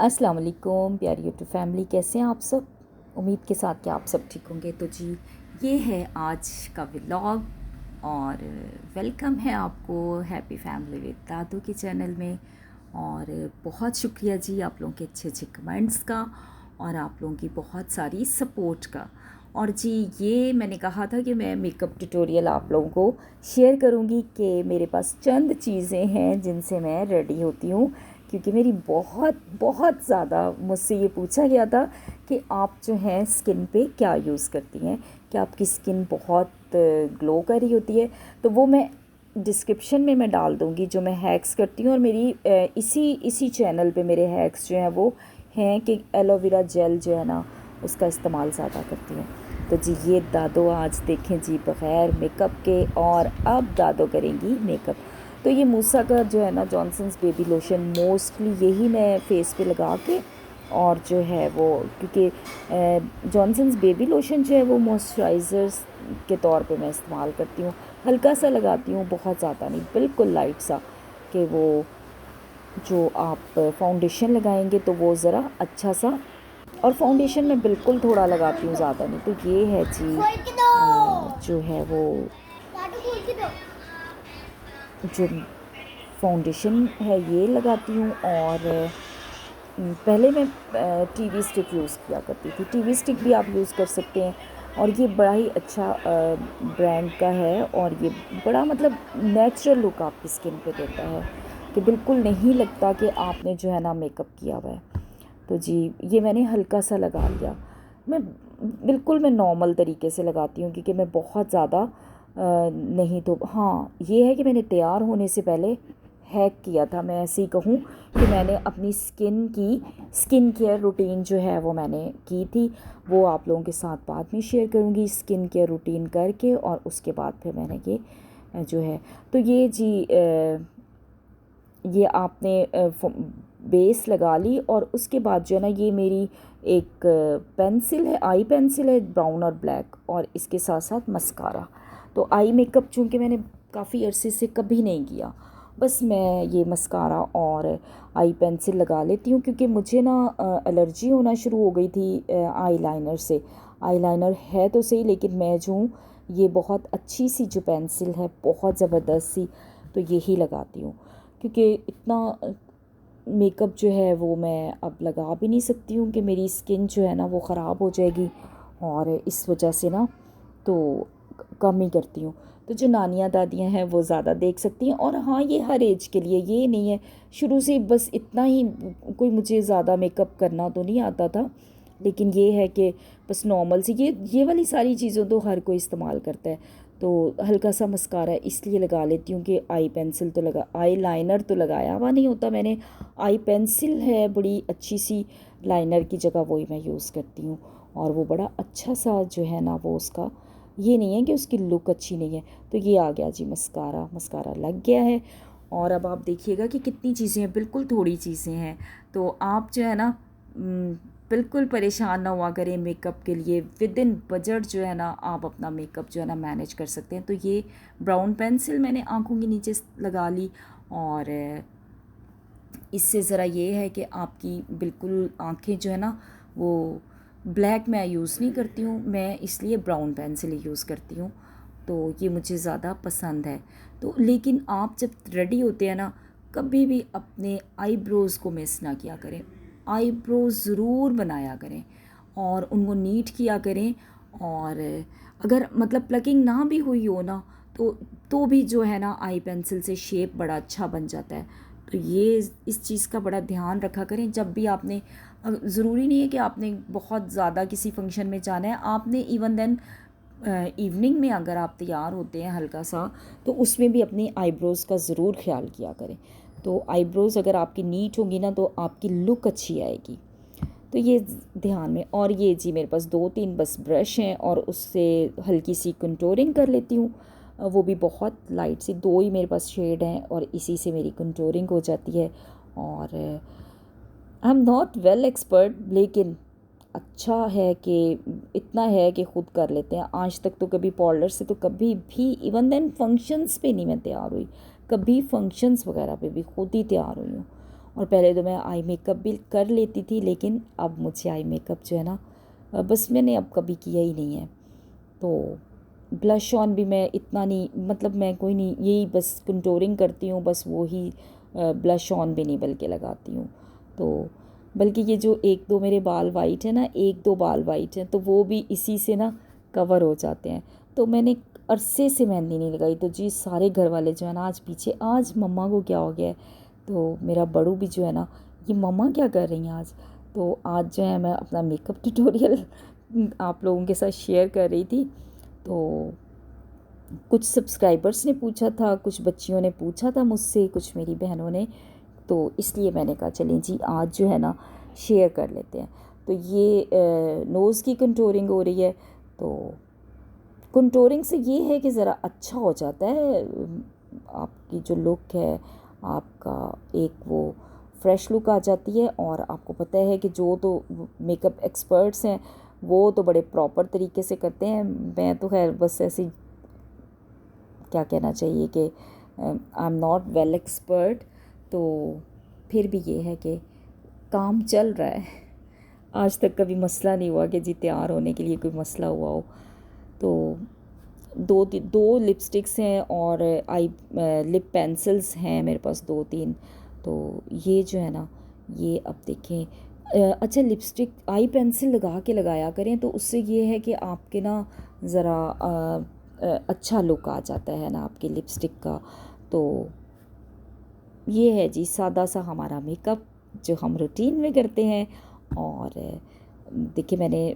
अस्सलाम वालेकुम प्यारी यूट्यूब फैमिली, कैसे हैं आप सब। उम्मीद के साथ कि आप सब ठीक होंगे। तो जी, ये है आज का व्लॉग और वेलकम है आपको हैप्पी फैमिली विद दादू के चैनल में। और बहुत शुक्रिया जी आप लोगों के अच्छे अच्छे कमेंट्स का और आप लोगों की बहुत सारी सपोर्ट का। और जी, ये मैंने कहा था कि मैं मेकअप ट्यूटोरियल आप लोगों को शेयर करूँगी कि मेरे पास चंद चीज़ें हैं जिनसे मैं रेडी होती हूँ, क्योंकि मेरी बहुत बहुत ज़्यादा मुझसे ये पूछा गया था कि आप जो हैं स्किन पे क्या यूज़ करती हैं, कि आपकी स्किन बहुत ग्लो कर रही होती है। तो वो मैं डिस्क्रिप्शन में मैं डाल दूँगी जो मैं हैक्स करती हूँ। और मेरी इसी इसी चैनल पे मेरे हैक्स जो हैं वो हैं कि एलोवेरा जेल जो है ना उसका इस्तेमाल ज़्यादा करती हूँ। तो जी, ये दादो आज देखें जी बग़ैर मेकअप के, और अब दादो करेंगी मेकअप। तो ये मूसा का जो है ना जॉनसन्स बेबी लोशन, मोस्टली यही मैं फेस पे लगा के, और जो है वो क्योंकि जॉनसन्स बेबी लोशन जो है वो मॉइस्चराइज़र्स के तौर पे मैं इस्तेमाल करती हूँ। हल्का सा लगाती हूँ, बहुत ज़्यादा नहीं, बिल्कुल लाइट सा, कि वो जो आप फाउंडेशन लगाएंगे तो वो ज़रा अच्छा सा। और फाउंडेशन में बिल्कुल थोड़ा लगाती हूँ, ज़्यादा नहीं। तो ये है जी जो है वो जो फाउंडेशन है ये लगाती हूँ। और पहले मैं टीवी स्टिक यूज़ किया करती थी। टीवी स्टिक भी आप यूज़ कर सकते हैं, और ये बड़ा ही अच्छा ब्रांड का है, और ये बड़ा मतलब नेचुरल लुक आपकी स्किन पे देता है, कि बिल्कुल नहीं लगता कि आपने जो है ना मेकअप किया हुआ है। तो जी, ये मैंने हल्का सा लगा लिया। मैं बिल्कुल मैं नॉर्मल तरीके से लगाती हूँ, क्योंकि मैं बहुत ज़्यादा नहीं। तो हाँ, ये है कि मैंने तैयार होने से पहले हैक किया था, मैं ऐसे ही कहूँ कि मैंने अपनी स्किन केयर रूटीन जो है वो मैंने की थी। वो आप लोगों के साथ बाद में शेयर करूँगी, स्किन केयर रूटीन करके, और उसके बाद फिर मैंने ये जो है। तो ये जी ये आपने बेस लगा ली, और उसके बाद जो है ना ये मेरी एक पेंसिल है, आई पेंसिल है, ब्राउन और ब्लैक, और इसके साथ साथ मस्कारा। तो आई मेकअप चूँकि मैंने काफ़ी अरसे से कभी नहीं किया, बस मैं ये मस्कारा और आई पेंसिल लगा लेती हूँ, क्योंकि मुझे ना एलर्जी होना शुरू हो गई थी आई लाइनर से। आई लाइनर है तो सही, लेकिन मैं जो हूँ ये बहुत अच्छी सी जो पेंसिल है, बहुत ज़बरदस्त सी, तो यही लगाती हूँ। क्योंकि इतना मेकअप जो है वो मैं अब लगा भी नहीं सकती हूँ कि मेरी स्किन जो है ना वो ख़राब हो जाएगी, और इस वजह से ना तो कम ही करती हूँ। तो जो नानियाँ दादियाँ हैं वो ज़्यादा देख सकती हैं। और हाँ, ये हर एज के लिए, ये नहीं है शुरू से बस इतना ही, कोई मुझे ज़्यादा मेकअप करना तो नहीं आता था, लेकिन ये है कि बस नॉर्मल सी ये वाली सारी चीज़ों तो हर कोई इस्तेमाल करता है। तो हल्का सा मस्कारा इसलिए लगा लेती हूँ कि आई पेंसिल तो लगा, आई लाइनर तो लगाया हुआ नहीं होता मैंने। आई पेंसिल है बड़ी अच्छी सी, लाइनर की जगह वही मैं यूज़ करती हूँ, और वो बड़ा अच्छा सा जो है ना वो उसका, ये नहीं है कि उसकी लुक अच्छी नहीं है। तो ये आ गया जी मस्कारा, मस्कारा लग गया है। और अब आप देखिएगा कि कितनी चीज़ें हैं, बिल्कुल थोड़ी चीज़ें हैं। तो आप जो है ना बिल्कुल परेशान ना हुआ करें मेकअप के लिए, विद इन बजट जो है ना आप अपना मेकअप जो है ना मैनेज कर सकते हैं। तो ये ब्राउन पेंसिल मैंने आँखों के नीचे लगा ली, और इससे ज़रा ये है कि आपकी बिल्कुल आँखें जो है ना वो, ब्लैक मैं यूज़ नहीं करती हूँ मैं, इसलिए ब्राउन पेंसिल ही यूज़ करती हूँ। तो ये मुझे ज़्यादा पसंद है। तो लेकिन आप जब रेडी होते हैं ना, कभी भी अपने आईब्रोज़ को मिस ना किया करें। आईब्रोज़ ज़रूर बनाया करें, और उनको नीट किया करें। और अगर मतलब प्लकिंग ना भी हुई हो ना, तो भी जो है ना आई पेंसिल से शेप बड़ा अच्छा बन जाता है। तो ये इस चीज़ का बड़ा ध्यान रखा करें जब भी आपने, ज़रूरी नहीं है कि आपने बहुत ज़्यादा किसी फंक्शन में जाना है, आपने इवन देन इवनिंग में अगर आप तैयार होते हैं हल्का सा, तो उसमें भी अपनी आईब्रोज़ का ज़रूर ख्याल किया करें। तो आईब्रोज़ अगर आपकी नीट होगी ना तो आपकी लुक अच्छी आएगी। तो ये ध्यान में। और ये जी मेरे पास 2-3 बस ब्रश हैं, और उससे हल्की सी कंटूरिंग कर लेती हूँ। वो भी बहुत लाइट सी, 2 ही मेरे पास शेड हैं, और इसी से मेरी कंटूरिंग हो जाती है। और I am not well expert, लेकिन अच्छा है कि इतना है कि ख़ुद कर लेते हैं। आज तक तो कभी पार्लर से तो कभी भी, इवन देन फंक्शंस पे नहीं मैं तैयार हुई, कभी फंक्शंस वगैरह पे भी खुद ही तैयार हुई हूँ। और पहले तो मैं आई मेकअप भी कर लेती थी, लेकिन अब मुझे आई मेकअप जो है ना बस मैंने अब कभी किया ही नहीं है। तो ब्लश ऑन भी मैं इतना नहीं, मतलब मैं कोई नहीं, यही बस कंटूरिंग करती हूँ बस, वो ही ब्लश ऑन भी नहीं बल्कि लगाती हूँ। तो बल्कि ये जो एक दो मेरे बाल वाइट है ना, एक दो बाल वाइट हैं, तो वो भी इसी से ना कवर हो जाते हैं। तो मैंने अरसे से मेहंदी नहीं लगाई, तो जी सारे घर वाले जो है ना आज पीछे, आज मम्मा को क्या हो गया है। तो मेरा बड़ू भी जो है ना, ये मम्मा क्या कर रही हैं आज। तो आज जो है मैं अपना मेकअप ट्यूटोरियल आप लोगों के साथ शेयर कर रही थी। तो कुछ सब्सक्राइबर्स ने पूछा था, कुछ बच्चियों ने पूछा था मुझसे, कुछ मेरी बहनों ने, तो इसलिए मैंने कहा चलें जी आज जो है ना शेयर कर लेते हैं। तो ये नोज़ की कंटूरिंग हो रही है। तो कंटूरिंग से ये है कि ज़रा अच्छा हो जाता है, आपकी जो लुक है, आपका एक वो फ्रेश लुक आ जाती है। और आपको पता है कि जो तो मेकअप एक्सपर्ट्स हैं वो तो बड़े प्रॉपर तरीके से करते हैं। मैं तो खैर बस ऐसी, क्या कहना चाहिए कि I am not well expert. तो फिर भी ये है कि काम चल रहा है। आज तक कभी मसला नहीं हुआ कि जी तैयार होने के लिए कोई मसला हुआ हो। तो दो लिपस्टिक्स हैं और आई लिप पेंसिल्स हैं मेरे पास 2-3। तो ये जो है ना, ये अब देखें, अच्छा लिपस्टिक आई पेंसिल लगा के लगाया करें, तो उससे ये है कि आपके ना ज़रा अच्छा लुक आ जाता है ना आपके लिपस्टिक का। तो ये है जी सादा सा हमारा मेकअप जो हम रूटीन में करते हैं। और देखिए मैंने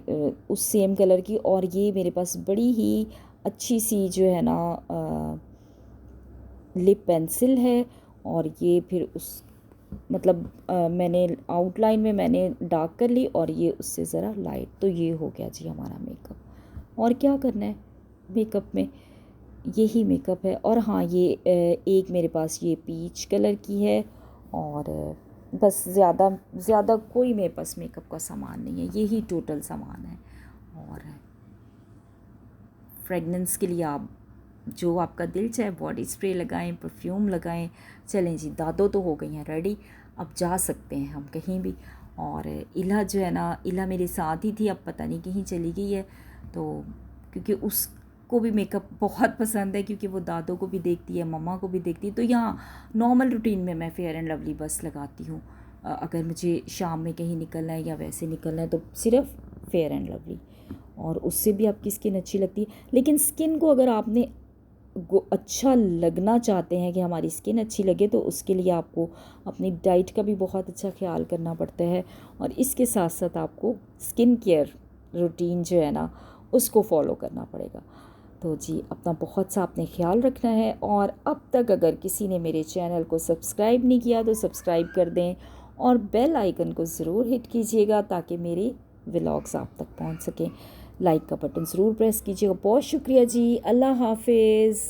उस सेम कलर की, और ये मेरे पास बड़ी ही अच्छी सी जो है ना लिप पेंसिल है। और ये फिर उस मतलब मैंने आउटलाइन में मैंने डार्क कर ली, और ये उससे ज़रा लाइट। तो ये हो गया जी हमारा मेकअप। और क्या करना है मेकअप में, यही मेकअप है। और हाँ ये एक मेरे पास ये पीच कलर की है। और बस ज़्यादा कोई मेरे पास मेकअप का सामान नहीं है, यही टोटल सामान है। और फ्रेगनेंस के लिए आप जो आपका दिल चाहे बॉडी स्प्रे लगाएं, परफ्यूम लगाएं। चलें जी दादो तो हो गई हैं रेडी, अब जा सकते हैं हम कहीं भी। और इला जो है ना, इला मेरे साथ ही थी, अब पता नहीं कहीं चली गई है। तो क्योंकि उसको भी मेकअप बहुत पसंद है, क्योंकि वो दादो को भी देखती है, मम्मा को भी देखती है। तो यहाँ नॉर्मल रूटीन में मैं फेयर एंड लवली बस लगाती हूँ। अगर मुझे शाम में कहीं निकलना है या वैसे निकलना है तो सिर्फ फेयर एंड लवली। और उससे भी आपकी स्किन अच्छी लगती है। लेकिन स्किन को अगर आपने अच्छा लगना चाहते हैं कि हमारी स्किन अच्छी लगे, तो उसके लिए आपको अपनी डाइट का भी बहुत अच्छा ख्याल करना पड़ता है। और इसके साथ साथ आपको स्किन केयर रूटीन जो है ना उसको फॉलो करना पड़ेगा। तो जी अपना बहुत सा आपने ख्याल रखना है। और अब तक अगर किसी ने मेरे चैनल को सब्सक्राइब नहीं किया तो सब्सक्राइब कर दें, और बेल आइकन को ज़रूर हिट कीजिएगा ताकि मेरे व्लॉग्स आप तक पहुंच सकें। लाइक का बटन ज़रूर प्रेस कीजिएगा। बहुत शुक्रिया जी, अल्लाह हाफिज़।